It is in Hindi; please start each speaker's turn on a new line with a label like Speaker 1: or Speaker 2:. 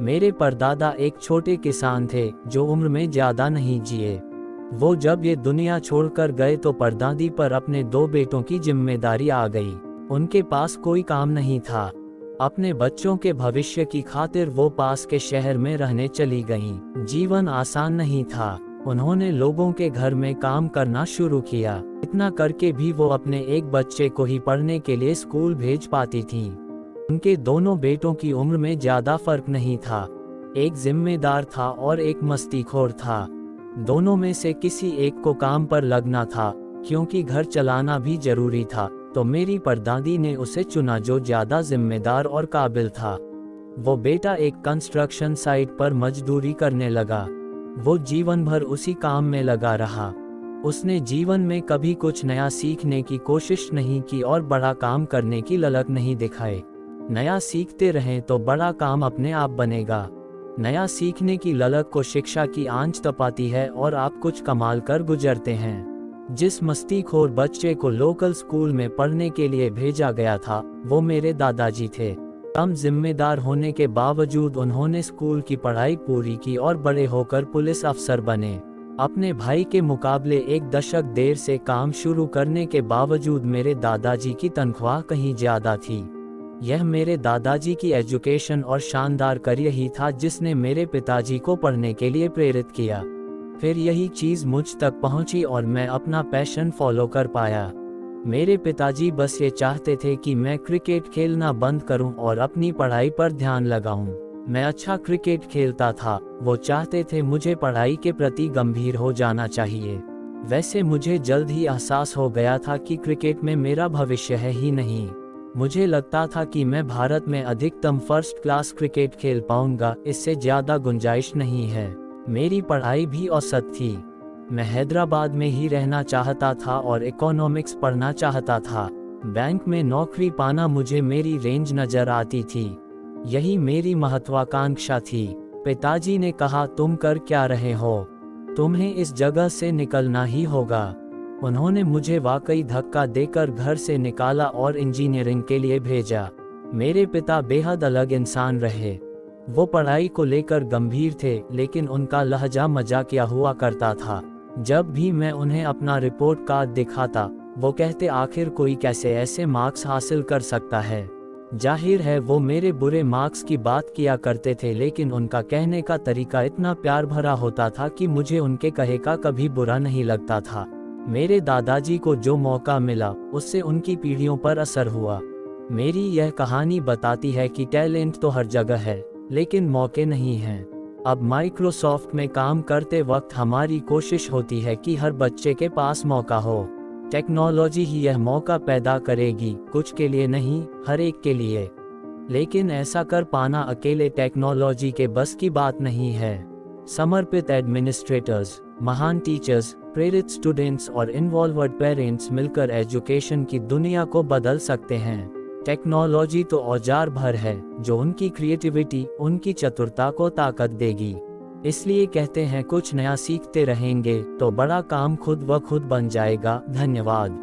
Speaker 1: मेरे परदादा एक छोटे किसान थे जो उम्र में ज्यादा नहीं जिए। वो जब ये दुनिया छोड़कर गए तो परदादी पर अपने 2 बेटों की जिम्मेदारी आ गई। उनके पास कोई काम नहीं था। अपने बच्चों के भविष्य की खातिर वो पास के शहर में रहने चली गईं। जीवन आसान नहीं था। उन्होंने लोगों के घर में काम करना शुरू किया। इतना करके भी वो अपने एक बच्चे को ही पढ़ने के लिए स्कूल भेज पाती थीं। उनके दोनों बेटों की उम्र में ज्यादा फर्क नहीं था। एक जिम्मेदार था और एक मस्तीखोर था। दोनों में से किसी एक को काम पर लगना था, क्योंकि घर चलाना भी जरूरी था। तो मेरी परदादी ने उसे चुना जो ज्यादा जिम्मेदार और काबिल था। वो बेटा एक कंस्ट्रक्शन साइट पर मजदूरी करने लगा। वो जीवन भर उसी काम में लगा रहा। उसने जीवन में कभी कुछ नया सीखने की कोशिश नहीं की और बड़ा काम करने की ललक नहीं दिखाए। नया सीखते रहें तो बड़ा काम अपने आप बनेगा। नया सीखने की ललक को शिक्षा की आंच तपाती है और आप कुछ कमाल कर गुजरते हैं। जिस मस्तीखोर बच्चे को लोकल स्कूल में पढ़ने के लिए भेजा गया था, वो मेरे दादाजी थे। कम जिम्मेदार होने के बावजूद उन्होंने स्कूल की पढ़ाई पूरी की और बड़े होकर पुलिस अफसर बने। अपने भाई के मुकाबले 1 दशक देर से काम शुरू करने के बावजूद मेरे दादाजी की तनख्वाह कहीं ज्यादा थी। यह मेरे दादाजी की एजुकेशन और शानदार करियर ही था जिसने मेरे पिताजी को पढ़ने के लिए प्रेरित किया। फिर यही चीज़ मुझ तक पहुंची और मैं अपना पैशन फॉलो कर पाया। मेरे पिताजी बस ये चाहते थे कि मैं क्रिकेट खेलना बंद करूं और अपनी पढ़ाई पर ध्यान लगाऊं। मैं अच्छा क्रिकेट खेलता था। वो चाहते थे मुझे पढ़ाई के प्रति गंभीर हो जाना चाहिए। वैसे मुझे जल्द ही एहसास हो गया था कि क्रिकेट में मेरा भविष्य है ही नहीं। मुझे लगता था कि मैं भारत में अधिकतम फर्स्ट क्लास क्रिकेट खेल पाऊंगा, इससे ज़्यादा गुंजाइश नहीं है। मेरी पढ़ाई भी औसत थी। मैं हैदराबाद में ही रहना चाहता था और इकोनॉमिक्स पढ़ना चाहता था। बैंक में नौकरी पाना मुझे मेरी रेंज नज़र आती थी। यही मेरी महत्वाकांक्षा थी। पिताजी ने कहा, तुम कर क्या रहे हो? तुम्हें इस जगह से निकलना ही होगा। उन्होंने मुझे वाकई धक्का देकर घर से निकाला और इंजीनियरिंग के लिए भेजा। मेरे पिता बेहद अलग इंसान रहे। वो पढ़ाई को लेकर गंभीर थे, लेकिन उनका लहजा मजाकिया हुआ करता था। जब भी मैं उन्हें अपना रिपोर्ट कार्ड दिखाता, वो कहते, आखिर कोई कैसे ऐसे मार्क्स हासिल कर सकता है। जाहिर है वो मेरे बुरे मार्क्स की बात किया करते थे, लेकिन उनका कहने का तरीका इतना प्यार भरा होता था कि मुझे उनके कहे का कभी बुरा नहीं लगता था। मेरे दादाजी को जो मौका मिला उससे उनकी पीढ़ियों पर असर हुआ। मेरी यह कहानी बताती है कि टैलेंट तो हर जगह है, लेकिन मौके नहीं हैं। अब माइक्रोसॉफ्ट में काम करते वक्त हमारी कोशिश होती है कि हर बच्चे के पास मौका हो। टेक्नोलॉजी ही यह मौका पैदा करेगी, कुछ के लिए नहीं, हर एक के लिए। लेकिन ऐसा कर पाना अकेले टेक्नोलॉजी के बस की बात नहीं है। समर्पित एडमिनिस्ट्रेटर्स, महान टीचर्स, प्रेरित स्टूडेंट्स और इन्वॉल्वर्ड पेरेंट्स मिलकर एजुकेशन की दुनिया को बदल सकते हैं। टेक्नोलॉजी तो औजार भर है जो उनकी क्रिएटिविटी, उनकी चतुरता को ताकत देगी। इसलिए कहते हैं, कुछ नया सीखते रहेंगे तो बड़ा काम खुद ब खुद बन जाएगा। धन्यवाद।